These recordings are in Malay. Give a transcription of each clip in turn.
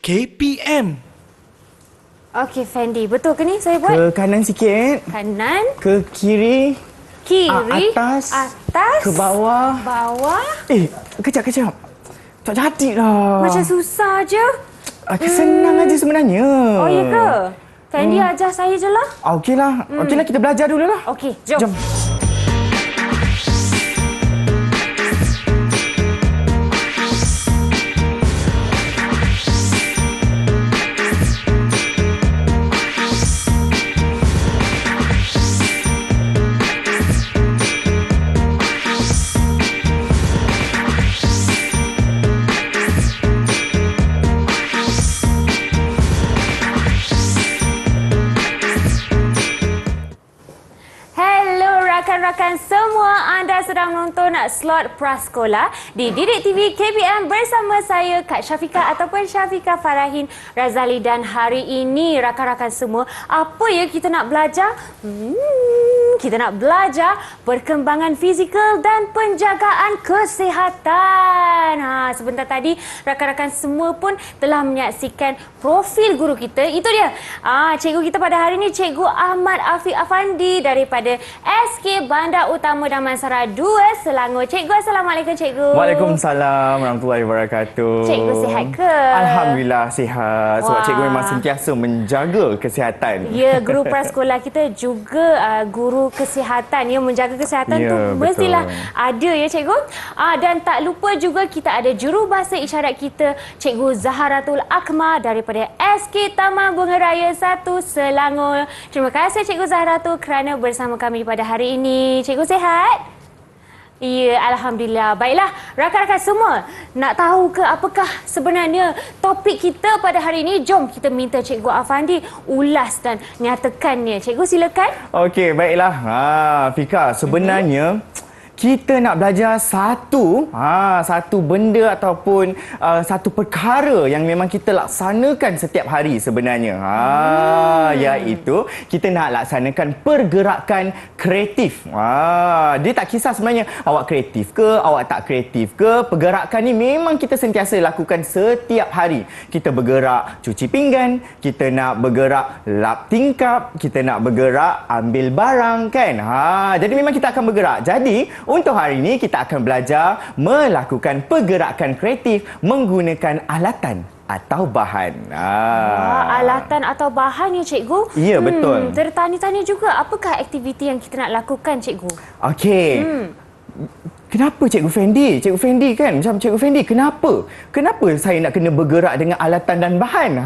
KPM. Okey, Fendi. Betul ke ni saya buat? Ke kanan sikit. Kanan, Ke kiri. kiri, Atas. atas, Ke bawah. bawah. Kejap. Tak jadilah. Macam susah je. Senang aja sebenarnya. Oh, ya ke? Fendi ajar saya je lah. Okeylah. Okeylah, kita belajar dulu lah. Okey, jom. Rakan-rakan semua, anda sedang menonton slot Prasekolah di Didik TV KPM bersama saya Kak Syafiqah ataupun Syafiqah Farahin Razali. Dan hari ini rakan-rakan semua, apa ya kita nak belajar? Kita nak belajar perkembangan fizikal dan penjagaan kesihatan. Sebentar tadi rakan-rakan semua pun telah menyaksikan profil guru kita. Itu dia. Cikgu kita pada hari ini, Cikgu Ahmad Afiq Afandi daripada SK Bandar Utama Damansara 2 Selangor. Cikgu, Assalamualaikum Cikgu. Waalaikumsalam warahmatullahi wabarakatuh. Cikgu sihat ke? Alhamdulillah sihat. Sebab Wah. cikgu memang sentiasa menjaga kesihatan. Ya, guru prasekolah kita juga guru kesihatan. Ya, menjaga kesihatan Ya, tu betul. mestilah ada ya Cikgu. Dan tak lupa juga kita ada jurubahasa isyarat kita, Cikgu Zaharatul Akmal daripada SK Taman Bunga Raya 1 Selangor. Terima kasih Cikgu Zaharatul kerana bersama kami pada hari ini. Cikgu sihat? Ya, Alhamdulillah. Baiklah, rakan-rakan semua, nak tahu ke apakah sebenarnya topik kita pada hari ini? Jom kita minta Cikgu Afandi ulas dan nyatakannya. Cikgu, silakan. Okey, baiklah. Fika, sebenarnya kita nak belajar satu benda ataupun satu perkara yang memang kita laksanakan setiap hari sebenarnya. Iaitu kita nak laksanakan pergerakan kreatif. Dia tak kisah sebenarnya awak kreatif ke, awak tak kreatif ke, pergerakan ni memang kita sentiasa lakukan setiap hari. Kita bergerak cuci pinggan, kita nak bergerak lap tingkap, kita nak bergerak ambil barang kan. Jadi memang kita akan bergerak. Jadi untuk hari ini kita akan belajar melakukan pergerakan kreatif menggunakan alatan atau bahan. Alatan atau bahan ya Cikgu? Ya, betul. Tertanya-tanya juga, apakah aktiviti yang kita nak lakukan Cikgu? Okey. Kenapa Cikgu Fendi? Cikgu Fendi kan? Macam Cikgu Fendi, kenapa? Kenapa saya nak kena bergerak dengan alatan dan bahan?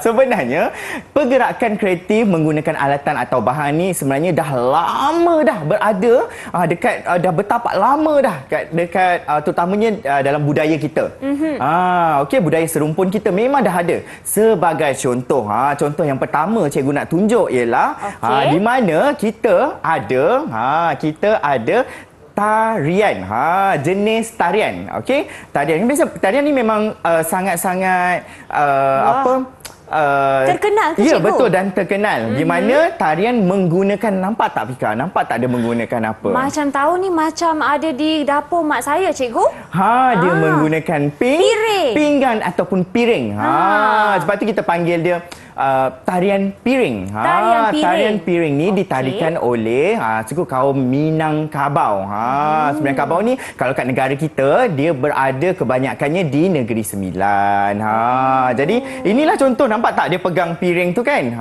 Sebenarnya, pergerakan kreatif menggunakan alatan atau bahan ni sebenarnya dah lama dah berada dah bertapak lama dah dekat terutamanya dalam budaya kita. Okey, budaya serumpun kita memang dah ada. Sebagai contoh, contoh yang pertama cikgu nak tunjuk ialah di mana kita ada tarian. Jenis tarian. Okey. Tarian ni memang sangat-sangat terkenal ke ya, Cikgu? betul, dan terkenal. Di mana tarian menggunakan, nampak tak Fika? Nampak tak dia menggunakan apa? Macam tahu ni macam ada di dapur mak saya Cikgu. Dia menggunakan Piring. pinggan ataupun piring. Sebab tu kita panggil dia tarian piring. Tarian piring ni ditarikan oleh suku kaum Minangkabau. Minangkabau ni kalau kat negara kita dia berada kebanyakannya di Negeri Sembilan. Jadi inilah contoh, nampak tak dia pegang piring tu kan?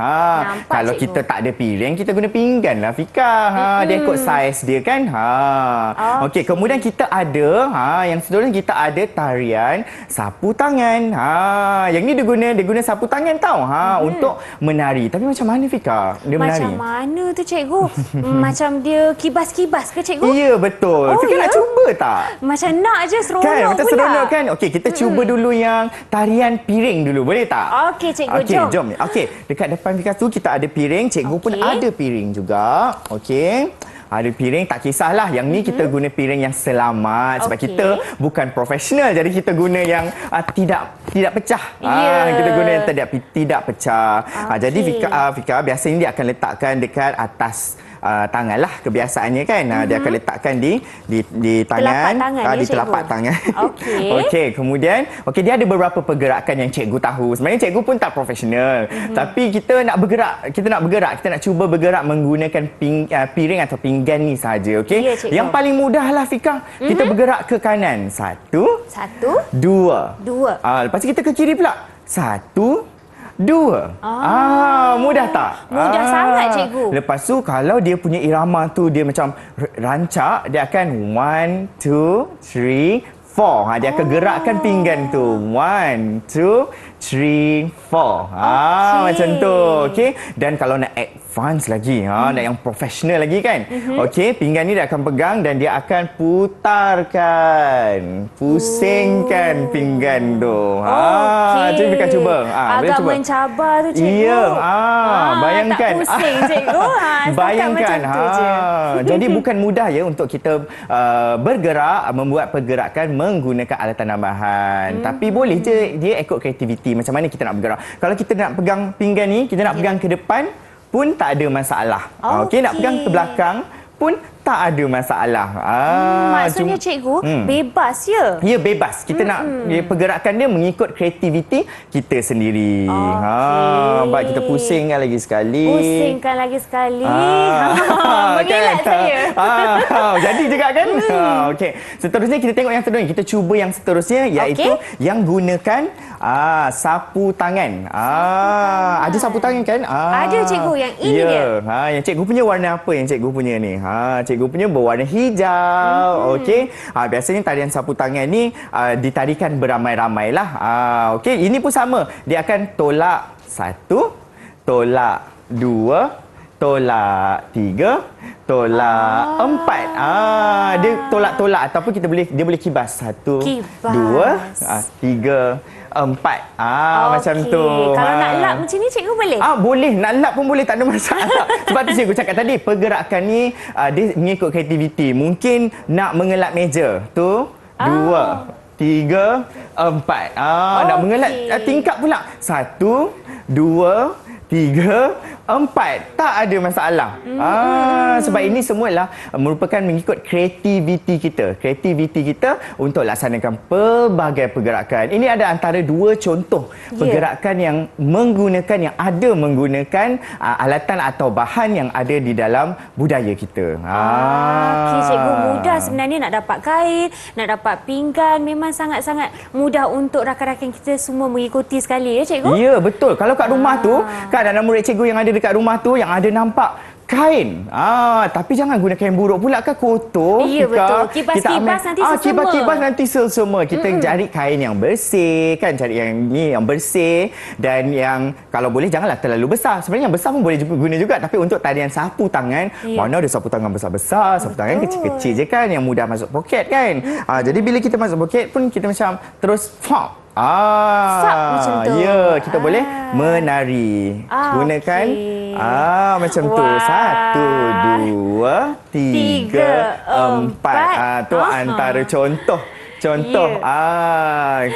Kalau Cikgu. kita tak ada piring, kita guna pinggan lah Fika. Dia ikut saiz dia kan. Okey, kemudian kita ada yang seterusnya kita ada tarian sapu tangan. Yang ni dia guna sapu tangan tau. Untuk menari. Tapi macam mana Fika dia menari? Macam mana tu Cikgu? Macam dia kibas-kibas ke Cikgu? Ya, betul. Fika nak cuba tak? Macam nak je, seronok Kan, macam pula. seronok kan? Okey, kita cuba dulu yang tarian piring dulu. Boleh tak? Okey Cikgu, Okey, jom. jom. Okey, dekat depan Fika tu kita ada piring. Cikgu pun Okey. ada piring juga. Okey. Ada piring, tak kisahlah. Yang ni kita guna piring yang selamat. Sebab Okey. kita bukan profesional. Jadi kita guna yang tidak pecah. Ya. Kita guna yang tidak pecah. Jadi Okey. Fika biasanya dia akan letakkan dekat atas tangan lah kebiasaannya kan. Dia akan letakkan di tangan, telapak tangan, di telapak tangan. Okey. Okey, kemudian dia ada beberapa pergerakan yang cikgu tahu. Sebenarnya cikgu pun tak profesional. Tapi kita nak bergerak, kita nak cuba bergerak menggunakan piring atau pinggan ni saja, okey? Ya, cikgu. Yang paling mudah lah Fika, kita bergerak ke kanan. Satu, dua. Lepas tu kita ke kiri pula. Satu, dua. Mudah tak? Mudah sangat, cikgu. Lepas tu kalau dia punya irama tu dia macam rancak, dia akan 1, 2, 3, 4. Dia akan gerakkan pinggan tu. 1, 2, 3, 4. Macam tu. Okey. Dan kalau nak advance lagi, nak yang profesional lagi kan. Okey, pinggan ni dia akan pegang dan dia akan putarkan. Pusingkan pinggan tu. Cuba kita cuba. Agak cuba. mencabar tu, cikgu. Ya, bayangkan. Tak pusing, cikgu. Bayangkan. Macam tu je. Jadi bukan mudah ya untuk kita bergerak, membuat pergerakan menggunakan alat tambahan. Tapi boleh je dia ikut kreativiti macam mana kita nak bergerak. Kalau kita nak pegang pinggan ni, kita nak pegang ke depan pun tak ada masalah. Okey, nak pegang ke belakang pun tak ada masalah. Maksudnya cikgu bebas ya? Ya, bebas. Kita nak pergerakan dia mengikut kreativiti kita sendiri. Baik, kita pusingkan lagi sekali. Mengelak saya. Jadi juga kan? Okey. Seterusnya kita tengok yang seterusnya. Kita cuba yang seterusnya iaitu yang gunakan sapu tangan. Ada sapu tangan kan? Ada cikgu yang ini dia. Yang cikgu punya warna apa yang cikgu punya ni? Cikgu punya berwarna hijau. Okey. Biasanya tarian sapu tangan ni ditarikan beramai-ramai lah. Okey, ini pun sama. Dia akan tolak 1, tolak 2, tolak 3, tolak 4. Dia tolak-tolak ataupun dia boleh kibas. 1, 2, 3, 4. Macam tu. Kalau nak lap macam ni cikgu boleh? Boleh. Nak lap pun boleh, tak ada masalah. Sebab tu cikgu cakap tadi, pergerakan ni dia mengikut kreativiti. Mungkin nak mengelak meja. Tu, 2, 3, 4. Nak mengelak tingkap pula. 1, 2, 3, 4. Tak ada masalah. Sebab ini semualah merupakan mengikut kreativiti kita. Kreativiti kita untuk laksanakan pelbagai pergerakan. Ini ada antara 2 contoh pergerakan yang menggunakan alatan atau bahan yang ada di dalam budaya kita. Cikgu, mudah sebenarnya nak dapat kain, nak dapat pinggan. Memang sangat-sangat mudah untuk rakan-rakan kita semua mengikuti sekali ya, cikgu? Ya, betul. Kalau kat rumah tu, kan anak murid cikgu yang ada dekat rumah tu, yang ada nampak kain. Tapi jangan guna kain buruk pula kan, kotor. Ya, betul. Kibas-kibas nanti sesama. Kibas-kibas nanti sesama. Kita cari kain yang bersih kan, cari yang bersih dan yang kalau boleh janganlah terlalu besar. Sebenarnya yang besar pun boleh guna juga, tapi untuk tarian sapu tangan, mana ada sapu tangan besar-besar, sapu tangan kecil-kecil je kan yang mudah masuk poket kan. Jadi bila kita masuk poket pun kita macam terus macam tu. Ya, kita boleh menari. Gunakan macam tu. 1, 2, 3, 4. Tu antara contoh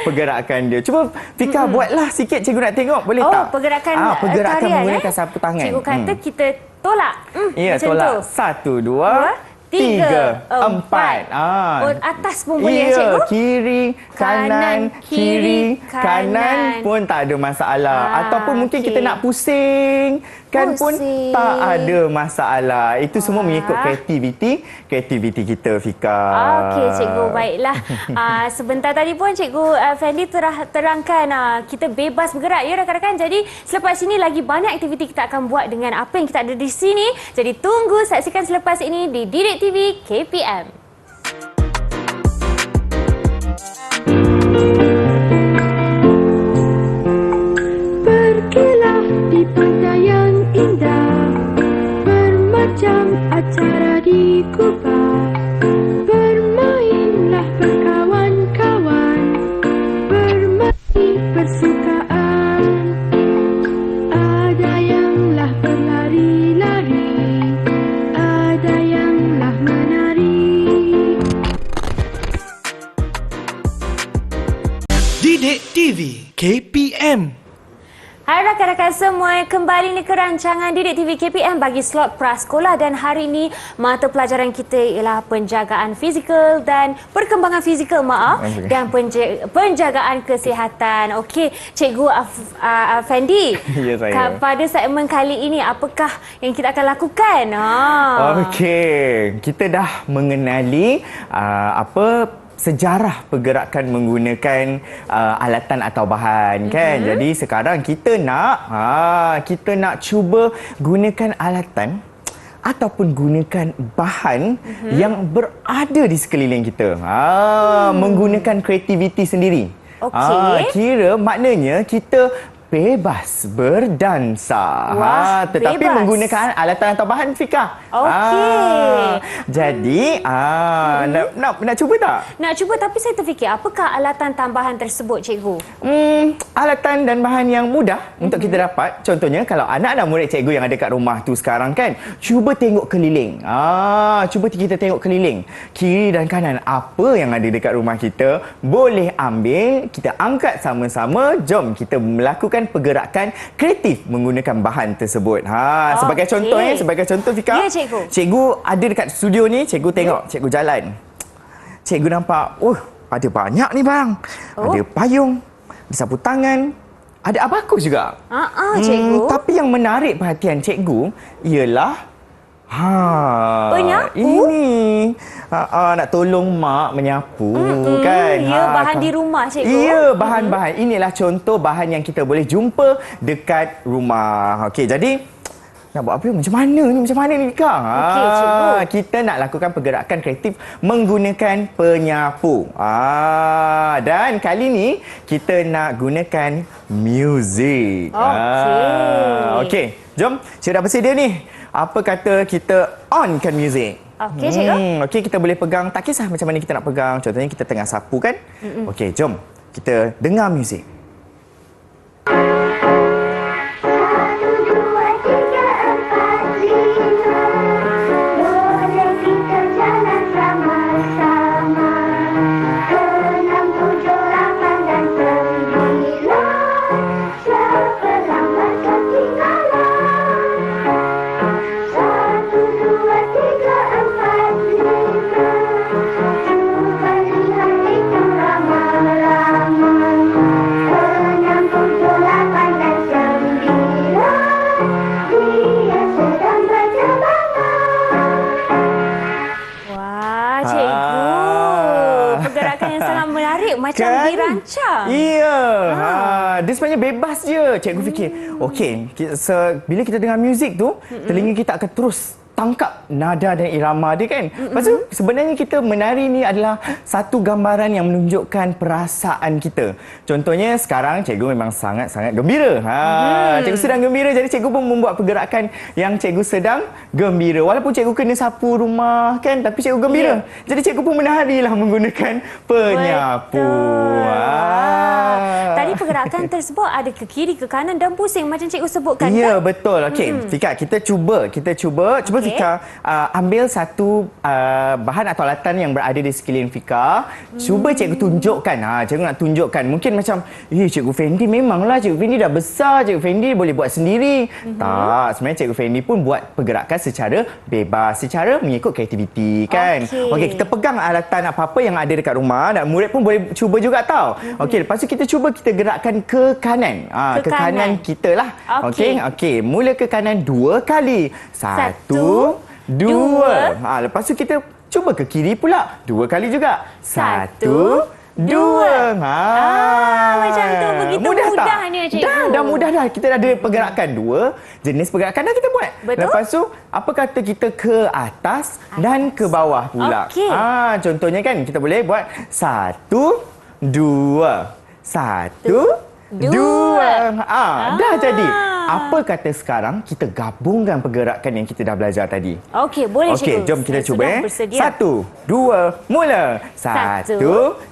pergerakan dia. Cuba Fika buatlah sikit, cikgu nak tengok, boleh tak? Pergerakan pergerakan tarian, menggunakan sapu tangan. Cikgu kata kita tolak. Ya, macam tolak. tu. 1, 2, 3, 4. Atas pun boleh cikgu? Kiri, kanan, kiri, kanan pun tak ada masalah. Ataupun mungkin kita nak pusing kan pun tak ada masalah. Itu semua mengikut kreativiti kita, Fika. Okey cikgu, baiklah. Sebentar tadi pun cikgu Fendi terangkan kita bebas bergerak ya rakan-rakan. Jadi selepas ini lagi banyak aktiviti kita akan buat dengan apa yang kita ada di sini. Jadi tunggu saksikan selepas ini di Didik TV KPM. Berkelah di pantai yang indah, bermacam acara di Kubah. Bermainlah berkawan-kawan, bermain persukaan. Ada yang lah berlari-lari, ada yang lah menari. Didik TV KPM. Hai rakan-rakan semua, kembali ni ke rancangan Didik TV KPM bagi slot prasekolah dan hari ini mata pelajaran kita ialah penjagaan fizikal dan perkembangan fizikal dan penjagaan kesihatan. Okey, Cikgu Afendi. Ya, saya. Pada segmen kali ini apakah yang kita akan lakukan? Okey, kita dah mengenali sejarah pergerakan menggunakan alatan atau bahan kan. Jadi sekarang kita nak cuba gunakan alatan ataupun gunakan bahan yang berada di sekeliling kita. Menggunakan kreativiti sendiri. Okey. Kira maknanya kita bebas berdansa. Wah, tetapi bebas. menggunakan alatan atau bahan Fika. Okey. Jadi nak cuba tak? Nak cuba, tapi saya terfikir apakah alatan tambahan tersebut, Cikgu? Alatan dan bahan yang mudah untuk kita dapat. Contohnya kalau anak-anak murid cikgu yang ada kat rumah tu sekarang kan, cuba tengok keliling. Cuba kita tengok keliling. Kiri dan kanan apa yang ada dekat rumah kita, boleh ambil, kita angkat sama-sama. Jom kita melakukan pergerakan kreatif menggunakan bahan tersebut. Sebagai contoh Fika. Ya, cikgu. Cikgu ada dekat studio ni, cikgu tengok, cikgu jalan. Cikgu nampak, ada banyak ni bang. Ada payung, ada sapu tangan, ada abakus juga. Cikgu. Tapi yang menarik perhatian cikgu ialah penyapu? Ini nak tolong mak menyapu kan. Ya, bahan di rumah, Cikgu. Ya, bahan-bahan. Inilah contoh bahan yang kita boleh jumpa dekat rumah. Okey, jadi nak buat apa? Macam mana ni Kak? Okey, Cikgu. Kita nak lakukan pergerakan kreatif menggunakan penyapu. Dan kali ni kita nak gunakan muzik. Okey, jom. Saya dah bersedia ni. Apa kata kita onkan muzik? Okey, Cikgu. Okey, kita boleh pegang, tak kisah macam mana kita nak pegang. Contohnya kita tengah sapu kan? Okey, jom kita dengar muzik. Macam dirancang. Ya. Dia sebenarnya bebas je. Cikgu fikir, okey, bila kita dengar muzik tu, telinga kita akan terus tangkap nada dan irama dia kan. Lepas tu sebenarnya kita menari ni adalah satu gambaran yang menunjukkan perasaan kita. Contohnya sekarang cikgu memang sangat-sangat gembira. Cikgu sedang gembira, jadi cikgu pun membuat pergerakan yang cikgu sedang gembira. Walaupun cikgu kena sapu rumah kan, tapi cikgu gembira. Jadi cikgu pun menarilah menggunakan penyapu. Tadi pergerakan tersebut ada ke kiri, ke kanan dan pusing macam cikgu sebutkan. Ya, betul. Okey, Fika, kita cuba Fika ambil satu bahan atau alatan yang berada di sekeliling Fika. Cuba cikgu tunjukkan. Cikgu nak tunjukkan. Mungkin macam, Cikgu Fendi memanglah Cikgu Fendi dah besar. Cikgu Fendi boleh buat sendiri. Tak, sebenarnya Cikgu Fendi pun buat pergerakan secara bebas, secara mengikut kreativiti kan. Okey, kita pegang alatan apa-apa yang ada dekat rumah dan murid pun boleh cuba juga tau. Okey, lepas tu kita cuba kita gerakkan ke kanan. Ke kanan kita lah. Okey, mula ke kanan 2 kali. 1, 2. Lepas tu kita cuba ke kiri pula 2 kali juga. 1, 2. Macam tu, begitu mudahnya, cikgu. Dah mudah dah. Kita dah ada pergerakan 2 jenis pergerakan dah kita buat. Betul. Lepas tu apa kata kita ke atas dan ke bawah pula. Contohnya kan kita boleh buat 1, 2. 1, 2. Dah jadi. Apa kata sekarang kita gabungkan pergerakan yang kita dah belajar tadi? Okey, boleh cikgu. Okey, jom kita cuba. 1, 2, mula. 1,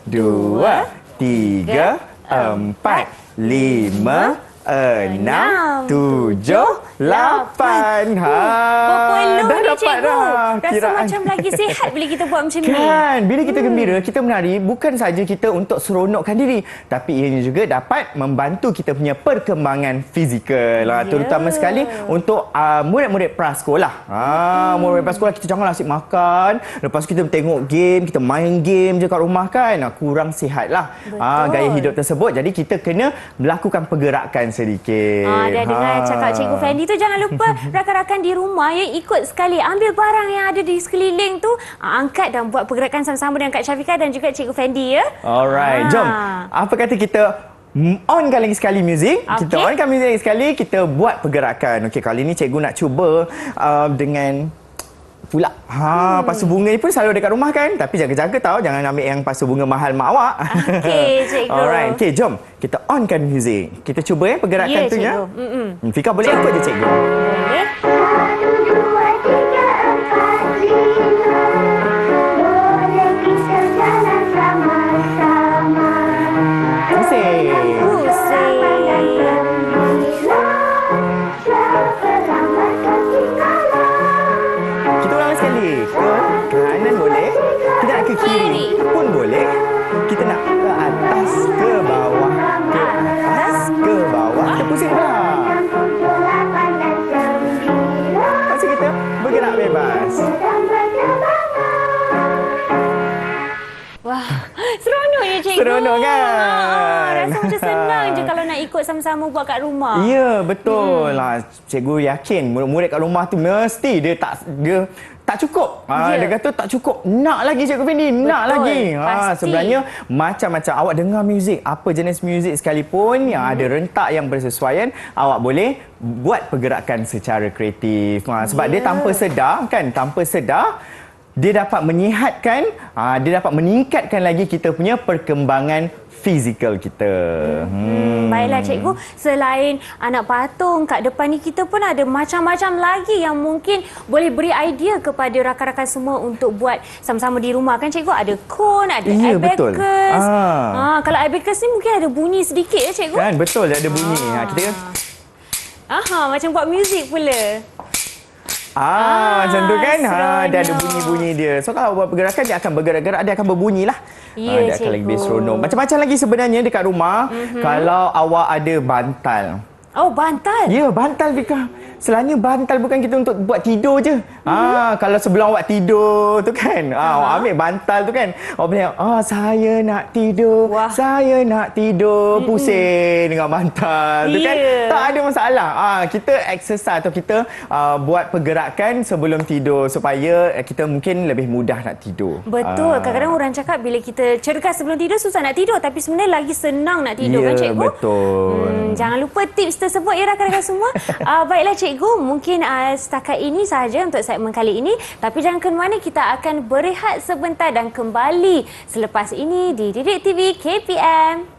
2, 3, 4, 5, 6, 7, 8. Berpeluh dah ni dapat cikgu. dah. Rasa Kiraan. macam lagi sihat bila kita buat macam ni. Kan, bila kita gembira, kita menari bukan saja kita untuk seronokkan diri, tapi ianya juga dapat membantu kita punya perkembangan fizikal. Terutama sekali untuk murid-murid prasekolah. Murid-murid prasekolah, kita janganlah asyik makan, lepas tu kita tengok game, kita main game je kat rumah kan. Kurang sihatlah gaya hidup tersebut. Jadi kita kena melakukan pergerakan sedikit. Dah dengar cakap Cikgu Fendi tu, jangan lupa rakan-rakan di rumah ya, ikut sekali ambil barang yang ada di sekeliling tu, angkat dan buat pergerakan sama-sama dengan Kak Syafiqah dan juga Cikgu Fendi ya. Alright, jom. Apa kata kita onkan lagi sekali muzik. Okay. Kita onkan muzik lagi sekali, kita buat pergerakan. Okey, kali ni cikgu nak cuba dengan pula. Pasu bunga ni pun selalu dekat rumah kan, tapi jaga-jaga tau, jangan ambil yang pasu bunga mahal mak awak. Okey, cikgu. Alright, okey, jom kita onkan muzik. Kita cuba pergerakan tu ya. Fika boleh ikut je cikgu. Boleh. 1, 2, 3, 4, 5. Boleh kita jalan sama-sama. Pusing. Kita ulang sekali. Ke kanan boleh. Kita nak ke kiri pun boleh. Kita nak ke atas, ke bawah, ke atas, ke bawah. Kita pusing pula. Lepas tu kita bergerak bebas. Wah, seronoknya cikgu. Seronok kan? Rasa macam senang je kalau nak ikut sama-sama buat kat rumah. Ya, betul. Cikgu yakin murid-murid kat rumah tu mesti dia tak cukup. Dia kata tak cukup. Nak lagi Cikgu Fendi, nak lagi. Sebenarnya macam-macam awak dengar muzik, apa jenis muzik sekalipun yang ada rentak yang bersesuaian, awak boleh buat pergerakan secara kreatif. Sebab dia tanpa sedar dia dapat menyihatkan, dia dapat meningkatkan lagi kita punya perkembangan fizikal kita. Baiklah cikgu, selain anak patung kat depan ni, kita pun ada macam-macam lagi yang mungkin boleh beri idea kepada rakan-rakan semua untuk buat sama-sama di rumah kan cikgu. Ada cone, ada abacus. Kalau abacus ni mungkin ada bunyi sedikit ya cikgu. Kan, betul, ada bunyi. Kita macam buat muzik pula. Macam tu kan. Dia ada bunyi-bunyi dia. So kalau buat pergerakan, dia akan bergerak-gerak, dia akan berbunyi lah. Ya, dia akan lebih seronok. Macam-macam lagi sebenarnya dekat rumah. Kalau awak ada bantal. Oh, bantal? Ya, bantal Fika. Selalunya bantal bukan kita untuk buat tidur je. Kalau sebelum awak tidur tu kan, awak ambil bantal tu kan. Awak boleh, saya nak tidur. Wah. Saya nak tidur. Pusing dengan bantal tu kan. Tak ada masalah. Kita exercise atau kita buat pergerakan sebelum tidur supaya kita mungkin lebih mudah nak tidur. Betul. Kadang-kadang orang cakap bila kita cergas sebelum tidur susah nak tidur, tapi sebenarnya lagi senang nak tidur kan cikgu? Betul. Jangan lupa tips tersebut ya rakan-rakan semua. Baiklah cikgu, mungkin setakat ini sahaja untuk segmen kali ini. Tapi jangan ke mana, kita akan berehat sebentar dan kembali selepas ini di Didik TV KPM.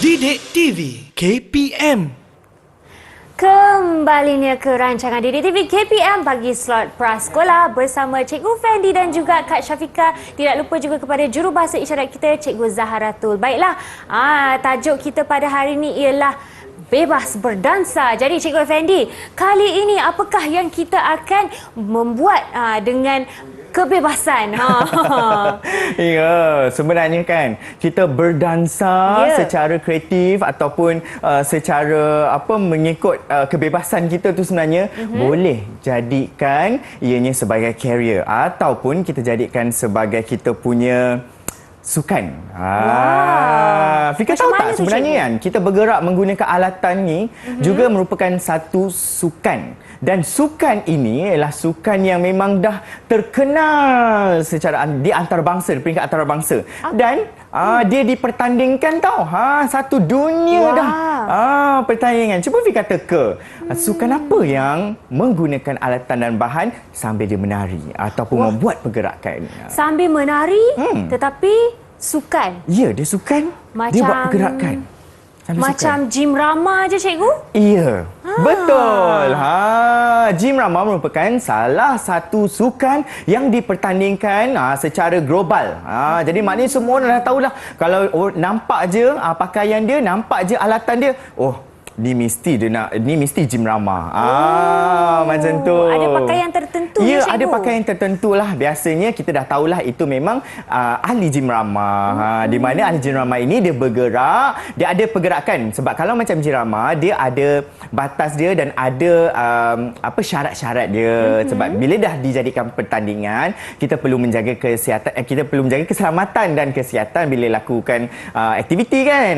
Didik TV KPM. Kembalinya ke rancangan Didik TV KPM bagi slot prasekolah bersama Cikgu Fendi dan juga Kak Syafiqah. Tidak lupa juga kepada jurubahasa isyarat kita, Cikgu Zaharatul. Baiklah, tajuk kita pada hari ini ialah bebas berdansa. Jadi Cikgu Fendi, kali ini apakah yang kita akan membuat dengan kebebasan? Ya, sebenarnya kan kita berdansa secara kreatif ataupun secara mengikut kebebasan kita tu sebenarnya boleh jadikan ianya sebagai career ataupun kita jadikan sebagai kita punya sukan. Fika Macam tahu mana tak tu, sebenarnya cikgu? kan kita bergerak menggunakan alatan ni juga merupakan satu sukan. Dan sukan ini ialah sukan yang memang dah terkenal secara di antarabangsa, di peringkat antarabangsa. Dan dia dipertandingkan tau. Satu dunia Wow. dah. Pertandingan. Cuba Fika teka. Sukan apa yang menggunakan alatan dan bahan sambil dia menari ataupun membuat pergerakan? Sambil menari tetapi sukan. Ya, dia sukan. Dia buat pergerakan. Sambil Macam sukan. gym rama je cikgu? Ya, betul. Gym rama merupakan salah satu sukan yang dipertandingkan secara global. Jadi maknanya semua orang dah tahulah kalau nampak je pakaian dia, nampak je alatan dia, ni mesti gym rama. Macam tu. Ada pakaian tertentu ya, cikgu? ada pakaian tertentu lah. Biasanya kita dah tahulah itu memang ahli gym rama. Di mana ahli gym rama ini dia bergerak, dia ada pergerakan. Sebab kalau macam gym rama, dia ada batas dia dan ada syarat-syarat dia. Sebab bila dah dijadikan pertandingan, kita perlu menjaga kesihatan, kita perlu menjaga keselamatan dan kesihatan bila lakukan aktiviti kan.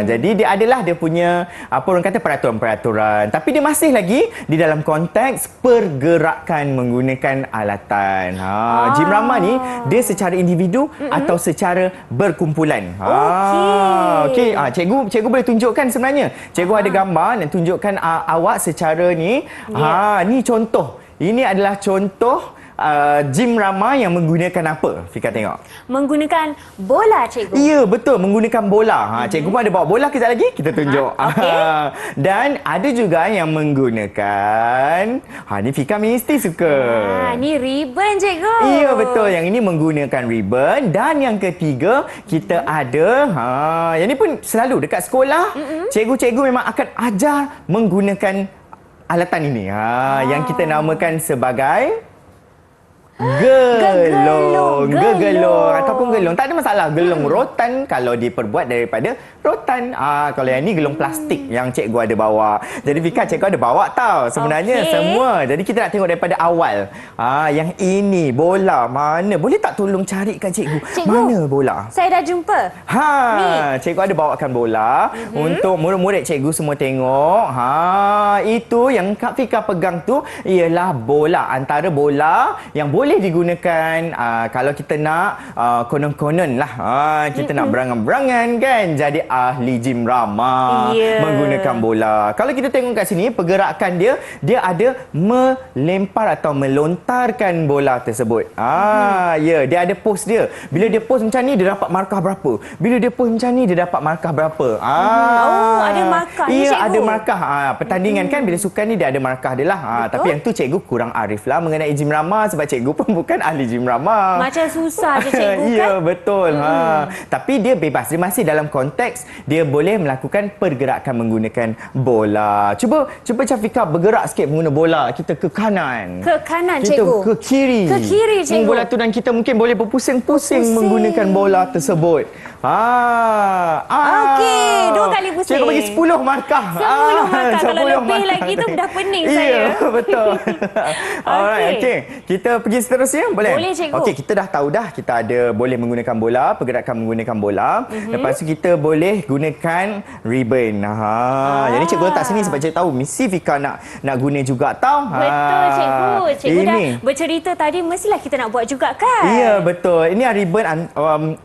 Jadi dia adalah dia punya orang kata peraturan-peraturan, tapi dia masih lagi di dalam konteks pergerakan menggunakan alatan. Gym rama ni dia secara individu atau secara berkumpulan. Okey. Cikgu boleh tunjukkan sebenarnya. Cikgu ada gambar dan tunjukkan awak secara ni. Ni contoh. Ini adalah contoh gym rama yang menggunakan apa? Fika tengok. Menggunakan bola cikgu. Ya, betul. Menggunakan bola. Cikgu pun ada bawa bola kejap lagi. Kita tunjuk. Okey. Dan ada juga yang menggunakan... ni Fika mesti suka. Ni ribbon cikgu. Ya, betul. Yang ini menggunakan ribbon. Dan yang ketiga, kita ada... yang ni pun selalu dekat sekolah. Cikgu-cikgu memang akan ajar menggunakan alatan ini. Yang kita namakan sebagai... Gelong ataupun gelong. Tak ada masalah. Gelong rotan kalau diperbuat daripada rotan. Kalau yang ni gelong plastik yang cikgu ada bawa. Jadi Fika, cikgu ada bawa tau sebenarnya semua. Jadi kita nak tengok daripada awal. Yang ini bola mana? Boleh tak tolong carikan cikgu? Mana bola? Saya dah jumpa. Cikgu ada bawakan bola untuk murid-murid cikgu semua tengok. Itu yang Kak Fika pegang tu ialah bola. Antara bola yang boleh digunakan kalau kita nak konon-konon lah kita nak berangan-berangan kan jadi ahli gym rama menggunakan bola. Kalau kita tengok kat sini pergerakan dia ada melempar atau melontarkan bola tersebut. Dia ada pose dia. Bila dia pose macam ni dia dapat markah berapa. Bila dia pose macam ni dia dapat markah berapa. Ada markah ni cikgu. cikgu. Ada markah. Pertandingan kan bila sukan ni dia ada markah dia lah. Tapi yang tu cikgu kurang arif lah mengenai gym rama sebab cikgu pun bukan ahli gym rama. Macam susah je cikgu kan? Ya, betul. Tapi dia bebas. Dia masih dalam konteks dia boleh melakukan pergerakan menggunakan bola. Cuba Fika bergerak sikit menggunakan bola. Kita ke kanan. Ke kanan Kita cikgu. ke kiri. Ke kiri cikgu. Bola tu dan kita mungkin boleh berpusing-pusing menggunakan bola tersebut. Okey, 2 kali pusing. Cikgu bagi 10 markah. 10 markah. Kalau 10 lebih markah. lagi tu dah pening Ya, saya. betul. Alright, okey. Kita pergi seterusnya, boleh? Boleh, cikgu. Okey, kita dah tahu dah kita ada boleh menggunakan bola, pergerakan menggunakan bola. Lepas tu kita boleh gunakan ribbon. Jadi cikgu letak sini sebab cikgu tahu mesti Fika nak guna juga tau. Betul cikgu. Cikgu dah ini. bercerita tadi mestilah kita nak buat juga kan? Ya, betul. Ini ribbon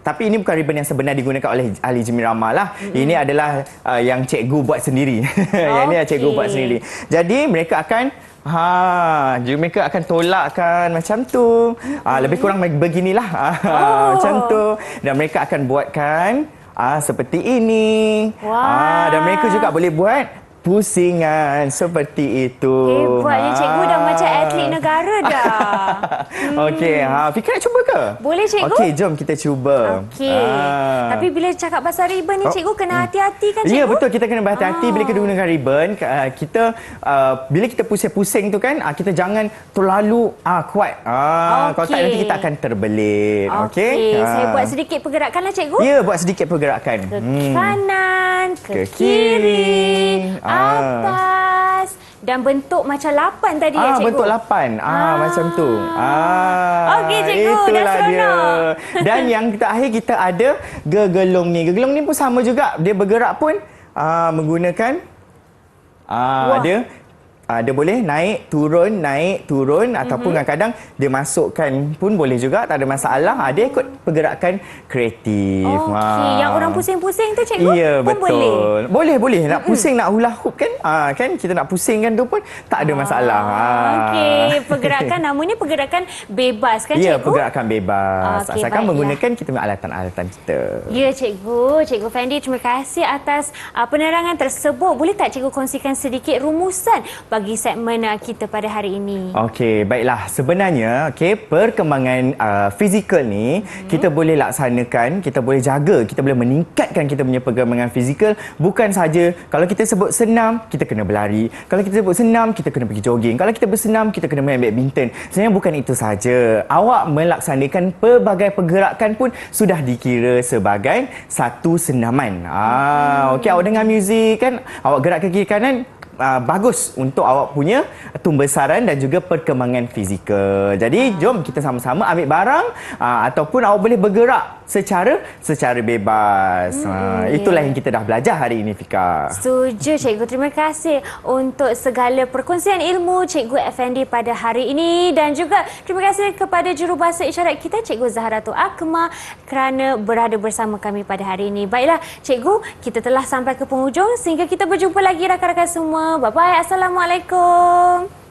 tapi ini bukan ribbon yang sebenar digunakan oleh ahli gym rama lah. Ini adalah yang cikgu buat sendiri. Yang ini cikgu buat sendiri. Jadi mereka akan mereka akan tolakkan macam tu. Lebih kurang beginilah. Macam tu. Dan mereka akan buatkan seperti ini. Dan mereka juga boleh buat pusingan seperti itu. Hebatnya cikgu dah macam atlet negara dah. Okey, Fika nak cuba ke? Boleh cikgu? Okey, jom kita cuba. Okey. Tapi bila cakap pasal ribbon ni cikgu kena hati-hati kan cikgu? Ya, betul, kita kena berhati-hati bila kita gunakan ribbon. Kita bila kita pusing-pusing tu kan, kita jangan terlalu kuat. Kalau tak nanti kita akan terbelit. Okey. Saya buat sedikit pergerakan lah cikgu. Ya, buat sedikit pergerakan. Ke kanan, ke Ke kiri. kiri, atas dan dan bentuk macam lapan tadi ya, cikgu? Bentuk lapan. Macam tu. Okey, cikgu. Dah Itulah dia. seronok. Dan yang terakhir kita ada gegelung ni. Gegelung ni pun sama juga. Dia bergerak pun menggunakan dia boleh naik, turun ataupun kadang-kadang dia masukkan pun boleh juga, tak ada masalah. Dia ikut pergerakan kreatif. Okey, yang orang pusing-pusing tu cikgu Ya, pun betul. Boleh. Nak pusing, nak hula hoop kan? Kan kita nak pusingkan tu pun tak ada masalah. Okey, pergerakan namanya pergerakan bebas kan cikgu? Ya, pergerakan bebas. Okey, Asalkan baiklah. menggunakan kita punya alatan-alatan kita. Ya, cikgu. Cikgu Fendi, terima kasih atas penerangan tersebut. Boleh tak cikgu kongsikan sedikit rumusan bagi segmen kita pada hari ini? Okey, baiklah. Sebenarnya, perkembangan fizikal ni kita boleh laksanakan, kita boleh jaga, kita boleh meningkatkan kita punya perkembangan fizikal. Bukan saja kalau kita sebut senam, kita kena berlari. Kalau kita sebut senam, kita kena pergi jogging. Kalau kita bersenam, kita kena main badminton. Sebenarnya bukan itu saja. Awak melaksanakan pelbagai pergerakan pun sudah dikira sebagai satu senaman. Okey, awak dengar muzik kan, awak gerak ke kiri kanan, bagus untuk awak punya tumbesaran dan juga perkembangan fizikal. Jadi jom kita sama-sama ambil barang ataupun awak boleh bergerak secara bebas. Itulah yang kita dah belajar hari ini, Fika. Setuju, cikgu. Terima kasih untuk segala perkongsian ilmu Cikgu Effendi pada hari ini, dan juga terima kasih kepada jurubahasa isyarat kita Cikgu Zahratul Akmal kerana berada bersama kami pada hari ini. Baiklah, cikgu, kita telah sampai ke penghujung, sehingga kita berjumpa lagi rakan-rakan semua. Bye-bye. Assalamualaikum.